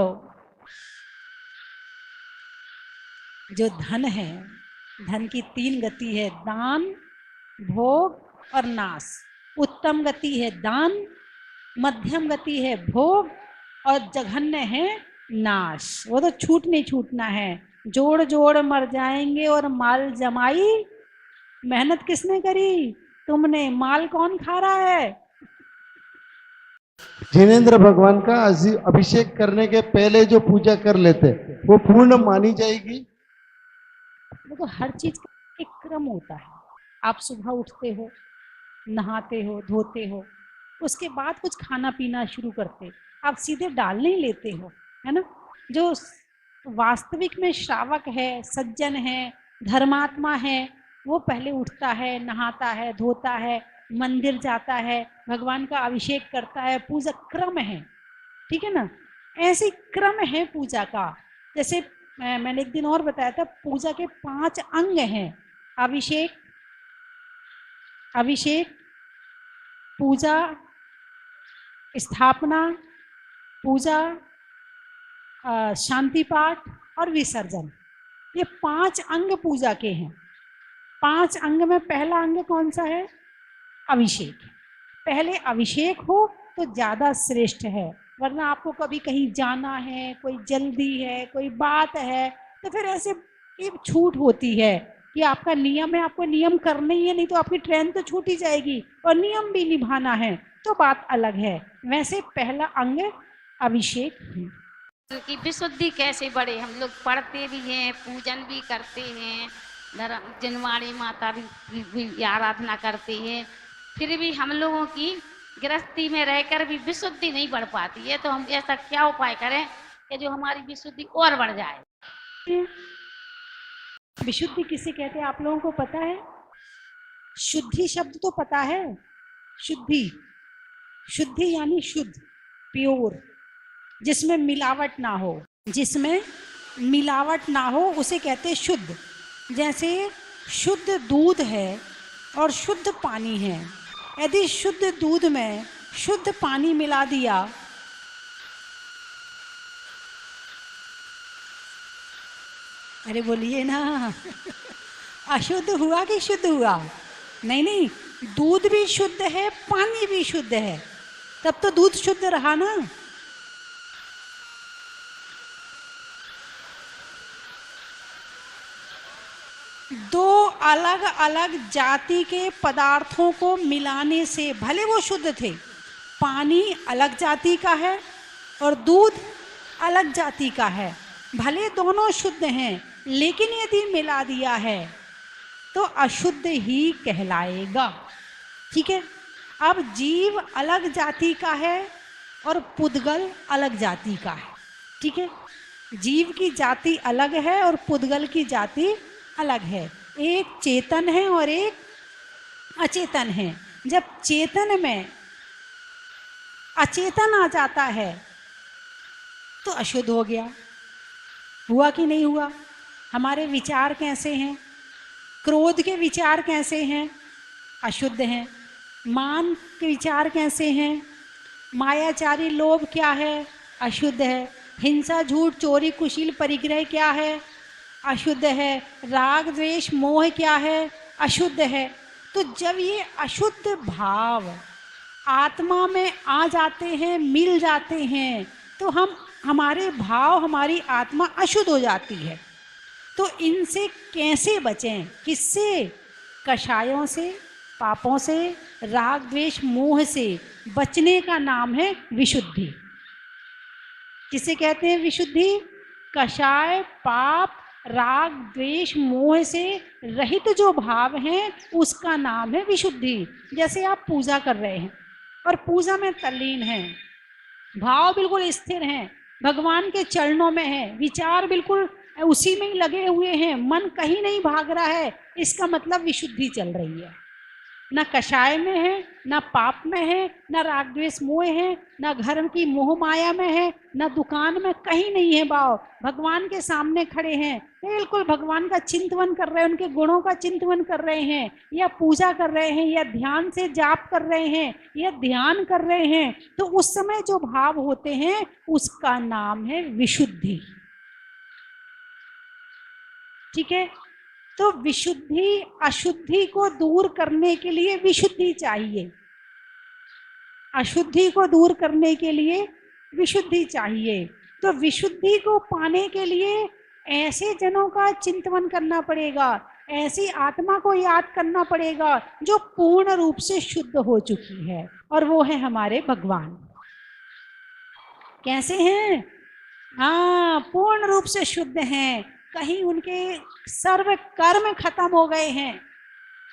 जो धन है, धन की 3 गति है, दान, भोग और नाश। उत्तम गति है दान, मध्यम गति है भोग, और जघन्य है नाश। वो तो छूटना है। जोड़ जोड़ मर जाएंगे और माल जमाई, मेहनत किसने करी, तुमने, माल कौन खा रहा है। जिनेंद्र भगवान का अभिषेक करने के पहले जो पूजा कर लेते वो पूर्ण मानी जाएगी। देखो, हर चीज का एक क्रम होता है। आप सुबह उठते हो, नहाते हो, धोते हो, उसके बाद कुछ खाना पीना शुरू करते, आप सीधे डाल नहीं लेते हो, है ना। जो वास्तविक में श्रावक है, सज्जन है, धर्मात्मा है, वो पहले उठता है, नहाता है, धोता है, मंदिर जाता है, भगवान का अभिषेक करता है, पूजा क्रम है, ठीक है ना। ऐसे क्रम है पूजा का। जैसे मैंने एक दिन और बताया था, पूजा के 5 अंग हैं। अभिषेक, पूजा, स्थापना, पूजा, शांति पाठ और विसर्जन। ये 5 अंग पूजा के हैं। 5 अंग में पहला अंग कौन सा है, अभिषेक। पहले अभिषेक हो तो ज़्यादा श्रेष्ठ है, वरना आपको कभी कहीं जाना है, कोई जल्दी है, कोई बात है, तो फिर ऐसे एक छूट होती है कि आपका नियम है, आपको नियम करना ही है, नहीं तो आपकी ट्रेन तो छूट ही जाएगी, और नियम भी निभाना है तो बात अलग है। वैसे पहला अंग अभिषेक है। उनकी विशुद्धि कैसे बढ़े, हम लोग पढ़ते भी हैं, पूजन भी करते हैं, जनवाणी माता भी आराधना करते हैं, फिर भी हम लोगों की गृहस्थी में रहकर भी विशुद्धि नहीं बढ़ पाती है। तो हम ऐसा क्या उपाय करें कि जो हमारी विशुद्धि और बढ़ जाए। विशुद्धि किसे कहते हैं आप लोगों को पता है? शुद्धि शब्द तो पता है। शुद्धि, शुद्धि यानी शुद्ध, प्योर, जिसमें मिलावट ना हो, जिसमें मिलावट ना हो उसे कहते हैं शुद्ध। जैसे शुद्ध दूध है और शुद्ध पानी है, यदि शुद्ध दूध में शुद्ध पानी मिला दिया अरे बोलिए ना अशुद्ध हुआ कि शुद्ध हुआ? नहीं नहीं, दूध भी शुद्ध है, पानी भी शुद्ध है, तब तो दूध शुद्ध रहा ना। दो अलग अलग जाति के पदार्थों को मिलाने से, भले वो शुद्ध थे, पानी अलग जाति का है और दूध अलग जाति का है, भले दोनों शुद्ध हैं, लेकिन यदि मिला दिया है तो अशुद्ध ही कहलाएगा। ठीक है। अब जीव अलग जाति का है और पुद्गल अलग जाति का है। ठीक है। जीव की जाति अलग है और पुद्गल की जाति अलग है। एक चेतन है और एक अचेतन है। जब चेतन में अचेतन आ जाता है तो अशुद्ध हो गया। हुआ कि नहीं हुआ? हमारे विचार कैसे हैं? क्रोध के विचार कैसे हैं? अशुद्ध हैं। मान के विचार कैसे हैं? मायाचारी लोभ क्या है? अशुद्ध है। हिंसा, झूठ, चोरी, कुशील, परिग्रह क्या है? अशुद्ध है। राग, द्वेष, मोह क्या है? अशुद्ध है। तो जब ये अशुद्ध भाव आत्मा में आ जाते हैं, मिल जाते हैं, तो हमारे भाव, हमारी आत्मा अशुद्ध हो जाती है। तो इनसे कैसे बचें? किससे? कषायों से, पापों से, राग, द्वेष, मोह से बचने का नाम है विशुद्धि। किसे कहते हैं विशुद्धि? कषाय, पाप, राग, द्वेष, मोह से रहित जो भाव हैं उसका नाम है विशुद्धि। जैसे आप पूजा कर रहे हैं और पूजा में तल्लीन हैं, भाव बिल्कुल स्थिर हैं, भगवान के चरणों में है, विचार बिल्कुल उसी में ही लगे हुए हैं, मन कहीं नहीं भाग रहा है, इसका मतलब विशुद्धि चल रही है। ना कषाय में है, ना पाप में है, ना राग द्वेष मोह है, ना घर की मोह माया में है, ना दुकान में, कहीं नहीं है भाव। भगवान के सामने खड़े हैं, बिल्कुल भगवान का चिंतन कर रहे हैं, उनके गुणों का चिंतन कर रहे हैं, या पूजा कर रहे हैं, या ध्यान से जाप कर रहे हैं, या ध्यान कर रहे हैं, तो उस समय जो भाव होते हैं उसका नाम है विशुद्धि। ठीक है। तो विशुद्धि, अशुद्धि को दूर करने के लिए विशुद्धि चाहिए। अशुद्धि को दूर करने के लिए विशुद्धि चाहिए। तो विशुद्धि को पाने के लिए ऐसे जनों का चिंतन करना पड़ेगा, ऐसी आत्मा को याद करना पड़ेगा जो पूर्ण रूप से शुद्ध हो चुकी है, और वो है हमारे भगवान। कैसे हैं? हाँ, पूर्ण रूप से शुद्ध हैं। कहीं उनके सर्व कर्म खत्म हो गए हैं,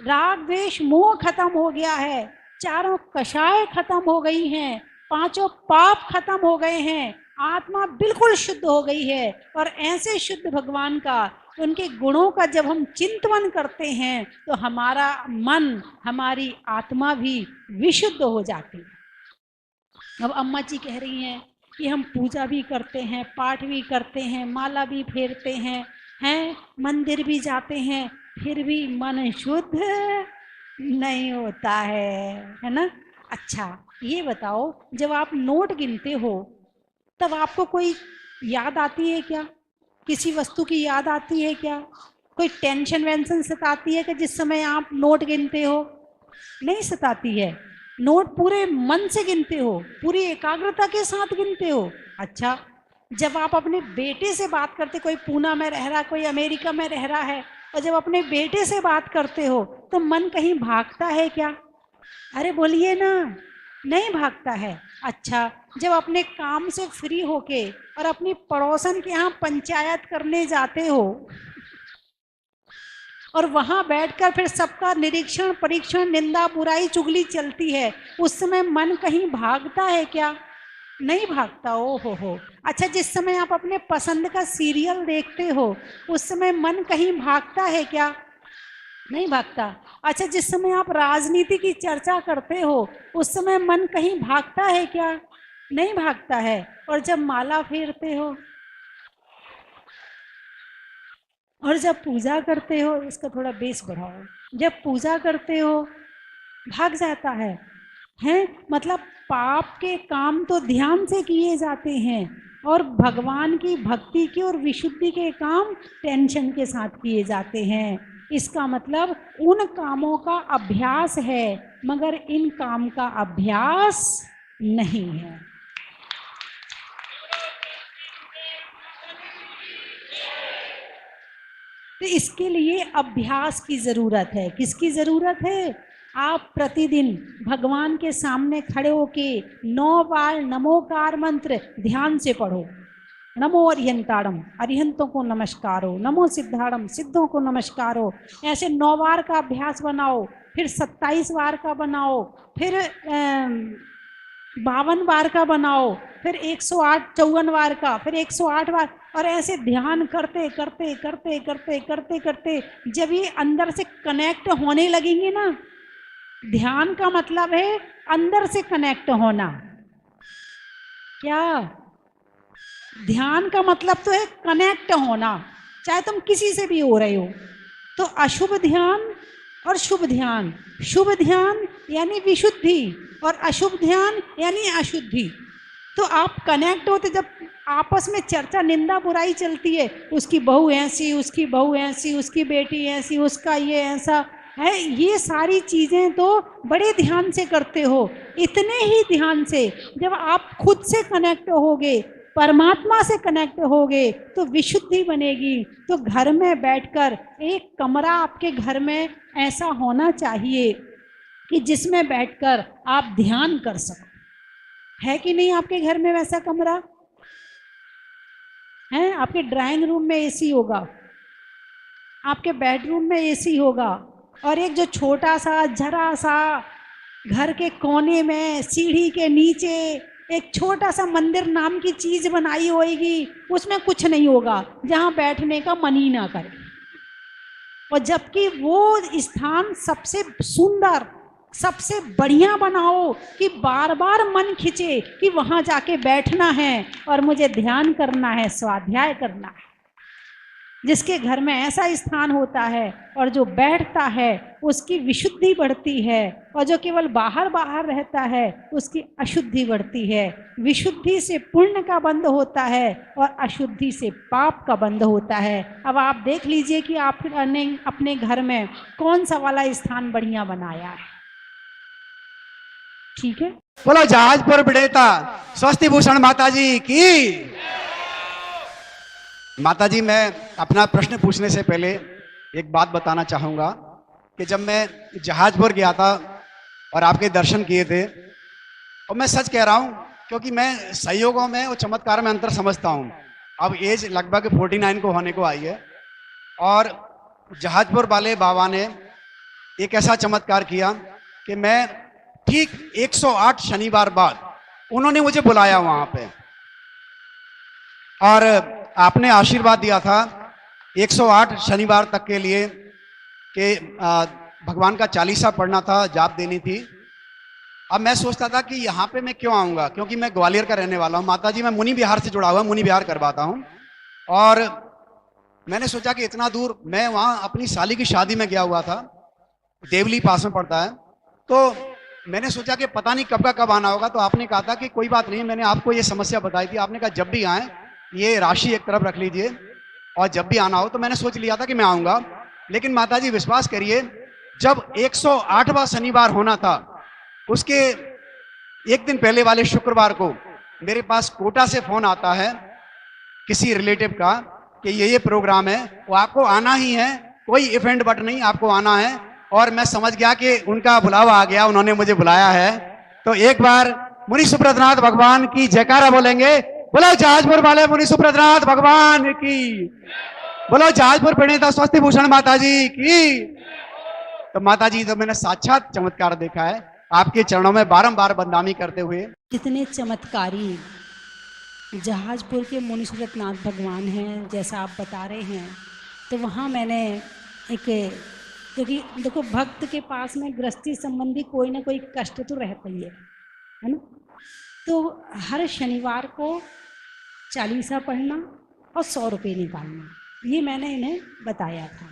राग द्वेष मोह खत्म हो गया है, चारों कषाय खत्म हो गई हैं, पांचों पाप खत्म हो गए हैं, आत्मा बिल्कुल शुद्ध हो गई है। और ऐसे शुद्ध भगवान का, उनके गुणों का जब हम चिंतन करते हैं तो हमारा मन, हमारी आत्मा भी विशुद्ध हो जाती है। अब अम्मा जी कह रही हैं कि हम पूजा भी करते हैं, पाठ भी करते हैं, माला भी फेरते हैं, मंदिर भी जाते हैं, फिर भी मन शुद्ध नहीं होता है ना? अच्छा, ये बताओ, जब आप नोट गिनते हो तब आपको कोई याद आती है क्या? किसी वस्तु की याद आती है क्या? कोई टेंशन वेंशन सताती है कि जिस समय आप नोट गिनते हो? नहीं सताती है। नोट पूरे मन से गिनते हो, पूरी एकाग्रता के साथ गिनते हो। अच्छा, जब आप अपने बेटे से बात करते, कोई पूना में रह रहा, कोई अमेरिका में रह रहा है, और जब अपने बेटे से बात करते हो तो मन कहीं भागता है क्या? अरे बोलिए ना, नहीं भागता है। अच्छा, जब अपने काम से फ्री होके और अपनी पड़ोसन के यहाँ पंचायत करने जाते हो और वहां बैठकर फिर सबका निरीक्षण, परीक्षण, निंदा, बुराई, चुगली चलती है, उस समय मन कहीं भागता है क्या? नहीं भागता। ओ हो। अच्छा, जिस समय आप अपने पसंद का सीरियल देखते हो उस समय मन कहीं भागता है क्या? नहीं भागता। अच्छा, जिस समय आप राजनीति की चर्चा करते हो उस समय मन कहीं भागता है क्या? नहीं भागता है। और जब माला फेरते हो और जब पूजा करते हो, इसका थोड़ा बेस बढ़ाओ, जब पूजा करते हो भाग जाता है। हैं? मतलब पाप के काम तो ध्यान से किए जाते हैं और भगवान की भक्ति के और विशुद्धि के काम टेंशन के साथ किए जाते हैं। इसका मतलब उन कामों का अभ्यास है मगर इन काम का अभ्यास नहीं है। तो इसके लिए अभ्यास की जरूरत है। किसकी जरूरत है? आप प्रतिदिन भगवान के सामने खड़े होके 9 बार नमोकार मंत्र ध्यान से पढ़ो। नमो अरिहंताड़म, अरिहंतों को नमस्कारो, नमो सिद्धाड़म, सिद्धों को नमस्कारो। ऐसे 9 बार का अभ्यास बनाओ, फिर 27 बार का बनाओ, फिर 52 बार का बनाओ, फिर 108 54 बार का, फिर 108 बार, और ऐसे ध्यान करते करते करते करते करते करते जब ये अंदर से कनेक्ट होने लगेंगे ना, ध्यान का मतलब है अंदर से कनेक्ट होना। क्या? ध्यान का मतलब तो है कनेक्ट होना, चाहे तुम किसी से भी हो रहे हो। तो अशुभ ध्यान और शुभ ध्यान, शुभ ध्यान यानी विशुद्धि और अशुभ ध्यान यानी अशुद्धि। तो आप कनेक्ट होते, जब आपस में चर्चा निंदा बुराई चलती है, उसकी बहू ऐसी, उसकी बहू ऐसी, उसकी बेटी ऐसी, उसका ये ऐसा है, ये सारी चीज़ें तो बड़े ध्यान से करते हो। इतने ही ध्यान से जब आप खुद से कनेक्ट होगे, परमात्मा से कनेक्ट होगे, तो विशुद्धि बनेगी। तो घर में बैठकर एक कमरा आपके घर में ऐसा होना चाहिए कि जिसमें बैठकर आप ध्यान कर सको। है कि नहीं आपके घर में वैसा कमरा? है? आपके ड्राइंग रूम में एसी होगा, आपके बेडरूम में एसी होगा, और एक जो छोटा सा जरा सा घर के कोने में सीढ़ी के नीचे एक छोटा सा मंदिर नाम की चीज बनाई होगी, उसमें कुछ नहीं होगा, जहां बैठने का मन ही ना करे। और जबकि वो स्थान सबसे सुंदर, सबसे बढ़िया बनाओ कि बार बार मन खिंचे कि वहां जाके बैठना है और मुझे ध्यान करना है, स्वाध्याय करना है। जिसके घर में ऐसा स्थान होता है और जो बैठता है उसकी विशुद्धि बढ़ती है, और जो केवल बाहर बाहर रहता है उसकी अशुद्धि बढ़ती है। विशुद्धि से पुण्य का बंध होता है और अशुद्धि से पाप का बंध होता है। अब आप देख लीजिए कि आपने अपने घर में कौन सा वाला स्थान बढ़िया बनाया है। ठीक है? बोलो जहाजपुर बिडेता स्वस्ति भूषण माता जी की। माता जी, मैं अपना प्रश्न पूछने से पहले एक बात बताना चाहूँगा कि जब मैं जहाजपुर गया था और आपके दर्शन किए थे, और मैं सच कह रहा हूँ क्योंकि मैं संयोगों में और चमत्कार में अंतर समझता हूँ। अब एज लगभग 49 को होने को आई है, और जहाजपुर वाले बाबा ने एक ऐसा चमत्कार किया कि मैं ठीक 108 शनिवार बाद उन्होंने मुझे बुलाया वहाँ पे, और आपने आशीर्वाद दिया था 108 शनिवार तक के लिए कि भगवान का चालीसा पढ़ना था, जाप देनी थी। अब मैं सोचता था कि यहाँ पे मैं क्यों आऊँगा, क्योंकि मैं ग्वालियर का रहने वाला हूँ। माता जी, मैं मुनि बिहार से जुड़ा हुआ, मुनि बिहार करवाता हूँ, और मैंने सोचा कि इतना दूर, मैं वहाँ अपनी साली की शादी में गया हुआ था, देवली पास में पड़ता है, तो मैंने सोचा कि पता नहीं कब का कब आना होगा। तो आपने कहा था कि कोई बात नहीं, मैंने आपको ये समस्या बताई थी, आपने कहा जब भी आए ये राशि एक तरफ रख लीजिए और जब भी आना हो। तो मैंने सोच लिया था कि मैं आऊँगा, लेकिन माता जी विश्वास करिए, जब 108वां शनिवार होना था उसके एक दिन पहले वाले शुक्रवार को मेरे पास कोटा से फोन आता है किसी रिलेटिव का कि ये प्रोग्राम है, वो आपको आना ही है, कोई इवेंट बट नहीं, आपको आना है। और मैं समझ गया कि उनका बुलावा आ गया, उन्होंने मुझे बुलाया है। तो एक बार मुनि सुब्रतनाथ भगवान की जयकारा बोलेंगे। बोलो जहाजपुर वाले मुनि सुब्रतनाथ भगवान की, बोलो जहाजपुर प्रणेता स्वस्ति भूषण माता जी की। तो माता जी, तो मैंने साक्षात चमत्कार देखा है आपके चरणों में बारंबार बदनामी करते हुए। कितने चमत्कारी जहाजपुर के मुनि सूरतनाथ भगवान हैं, जैसा आप बता रहे हैं। तो वहाँ मैंने एक, क्योंकि देखो भक्त के पास में गृहस्थी संबंधी कोई ना कोई कष्ट तो रहता ही है ना। तो हर शनिवार को चालीसा पढ़ना और 100 रुपये निकालना, ये मैंने इन्हें बताया था।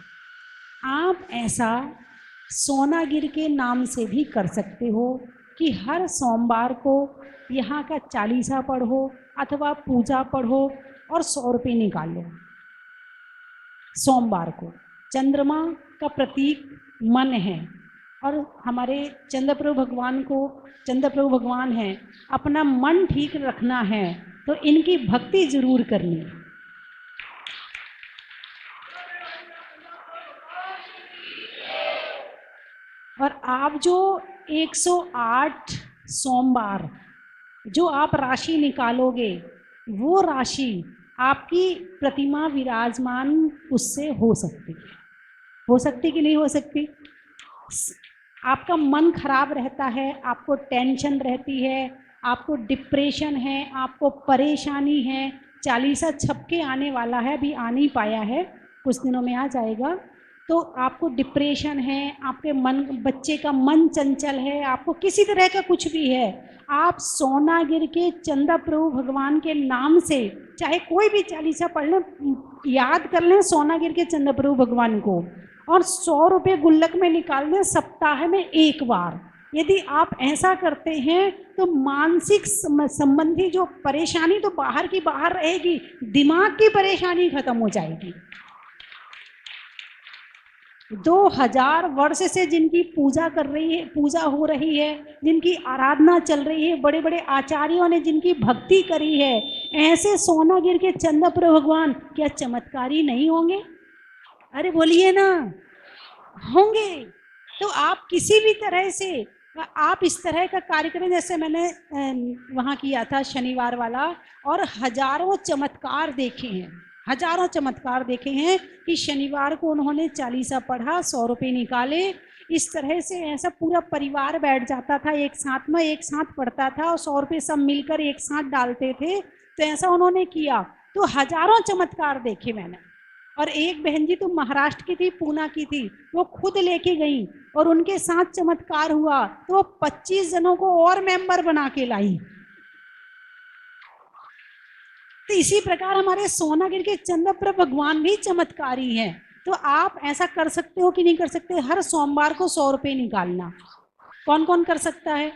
आप ऐसा सोनागिर के नाम से भी कर सकते हो कि हर सोमवार को यहाँ का चालीसा पढ़ो अथवा पूजा पढ़ो और 100 रुपये निकालो। सोमवार को चंद्रमा का प्रतीक मन है और हमारे चंद्रप्रभु भगवान हैं, अपना मन ठीक रखना है तो इनकी भक्ति जरूर करनी है। और आप जो 108 सोमवार जो आप राशि निकालोगे, वो राशि आपकी प्रतिमा विराजमान उससे हो सकती कि नहीं हो सकती। आपका मन खराब रहता है, आपको टेंशन रहती है, आपको डिप्रेशन है, आपको परेशानी है। चालीसा छपके आने वाला है, अभी आ नहीं पाया है, कुछ दिनों में आ जाएगा। तो आपको डिप्रेशन है, आपके बच्चे का मन चंचल है, आपको किसी तरह का कुछ भी है, आप सोनागिर के चंद्रप्रभु भगवान के नाम से चाहे कोई भी चालीसा पढ़ लें, याद कर लें सोनागिर के चंद्रप्रभु भगवान को और 100 रुपये गुल्लक में निकाल दें सप्ताह में एक बार। यदि आप ऐसा करते हैं तो मानसिक संबंधी जो परेशानी तो बाहर की बाहर रहेगी, दिमाग की परेशानी खत्म हो जाएगी। 2000 वर्ष से जिनकी पूजा हो रही है, जिनकी आराधना चल रही है, बड़े बड़े आचार्यों ने जिनकी भक्ति करी है, ऐसे सोनागिर के चंद्रप्रभु भगवान क्या चमत्कारी नहीं होंगे? अरे बोलिए ना, होंगे। तो आप किसी भी तरह से आप इस तरह का कार्यक्रम, जैसे मैंने वहाँ किया था शनिवार वाला, और हजारों चमत्कार देखे हैं कि शनिवार को उन्होंने चालीसा पढ़ा, 100 रुपये निकाले। इस तरह से ऐसा पूरा परिवार बैठ जाता था, एक साथ पढ़ता था और 100 रुपये सब मिलकर एक साथ डालते थे। तो ऐसा उन्होंने किया, तो हजारों चमत्कार देखे मैंने। और एक बहन जी तो महाराष्ट्र की थी, पूना की थी, वो खुद लेके गई और उनके साथ चमत्कार हुआ, तो वो 25 जनों को और मेंबर बना के लाई। तो इसी प्रकार हमारे सोनागिर के चंद्रप्रभु भगवान भी चमत्कारी हैं। तो आप ऐसा कर सकते हो कि नहीं कर सकते? हर सोमवार को 100 रुपये निकालना। कौन कौन कर सकता है?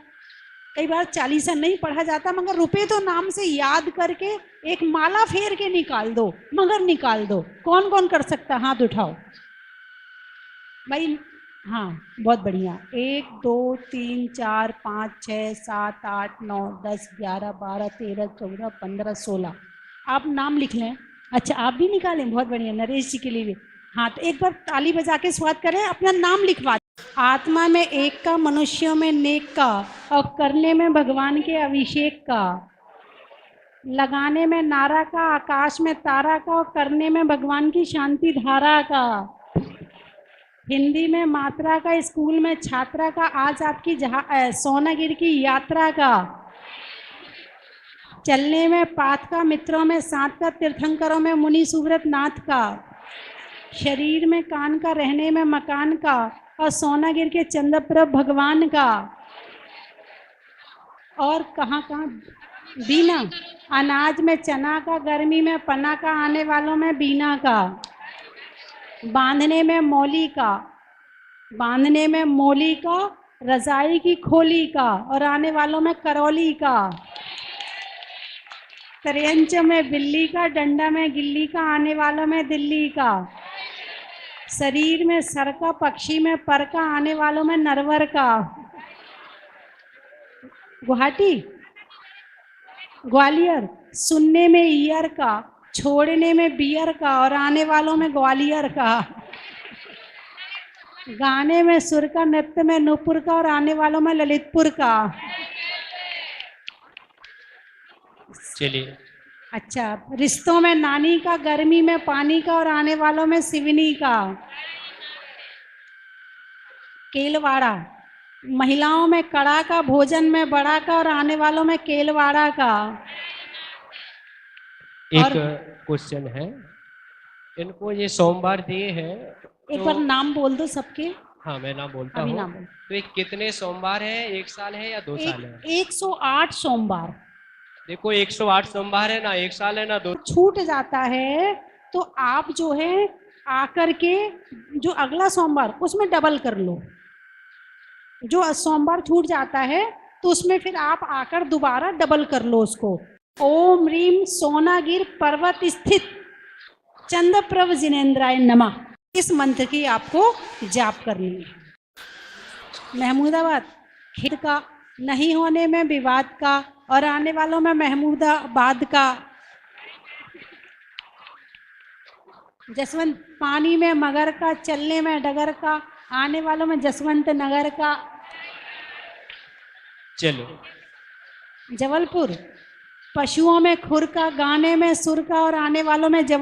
कई बार चालीसा नहीं पढ़ा जाता, मगर रुपए तो नाम से याद करके एक माला फेर के निकाल दो, मगर निकाल दो। कौन कौन कर सकता है? हाथ उठाओ भाई। हाँ, बहुत बढ़िया। 1 2 3 4 5 6 7 8 9 10 11 12 13 14 15 16। आप नाम लिख लें। अच्छा, आप भी निकालें, बहुत बढ़िया। नरेश जी के लिए भी। हाँ, तो एक बार ताली बजा के स्वागत करें, अपना नाम लिखवा। आत्मा में एक का, मनुष्यों में नेक का, और करने में भगवान के अभिषेक का, लगाने में नारा का, आकाश में तारा का, और करने में भगवान की शांति धारा का, हिंदी में मात्रा का, स्कूल में छात्रा का, आज आपकी सोनागिर की यात्रा का, चलने में पाथ का, मित्रों में साथ का, तीर्थंकरों में मुनि सुव्रत नाथ का, शरीर में कान का, रहने में मकान का, और सोनागिर के चंद्रप्रभु भगवान का। और कहाँ बीना, अनाज में चना का, गर्मी में पना का, आने वालों में बीना का, बांधने में मोली का, रजाई की खोली का, और आने वालों में करौली का, त्रियंच में बिल्ली का, डंडा में गिल्ली का, आने वालों में दिल्ली का, शरीर में सर का, पक्षी में पर का, आने वालों में नरवर का, गुवाहाटी ग्वालियर, सुनने में ईयर का, छोड़ने में बियर का, और आने वालों में ग्वालियर का, गाने में सुर का, नृत्य में नूपुर का, और आने वालों में ललितपुर का। चलिए। अच्छा, रिश्तों में नानी का, गर्मी में पानी का, और आने वालों में सिवनी का, केलवाड़ा, महिलाओं में कड़ा का, भोजन में बड़ा का और आने वालों में केलवाड़ा का। एक और- क्वेश्चन है, इनको ये सोमवार दिए हैं एक बार नाम बोल दो सबके। हाँ मैं नाम बोलता अभी हूँ। नाम बोल। तो ये कितने सोमवार है, 1 साल है या 2 साल है? 108 सोमवार। देखो 108 सोमवार है ना, 1 साल है ना 2। छूट जाता है तो आप जो है आकर के जो अगला सोमवार उसमें डबल कर लो। जो सोमवार छूट जाता है तो उसमें फिर आप आकर दोबारा डबल कर लो उसको। ओम रीम सोनागिर पर्वत स्थित चंद्रप्रभ जिनेन्द्राय नमः, इस मंत्र की आपको जाप करनी है। महमूदाबाद खेत का नहीं होने में विवाद का और आने वालों में महमूदाबाद का। जसवंत पानी में मगर का, चलने में डगर का, आने वालों में जसवंत नगर का। चलो जबलपुर पशुओं में खुर का, गाने में सुर का और आने वालों में जबल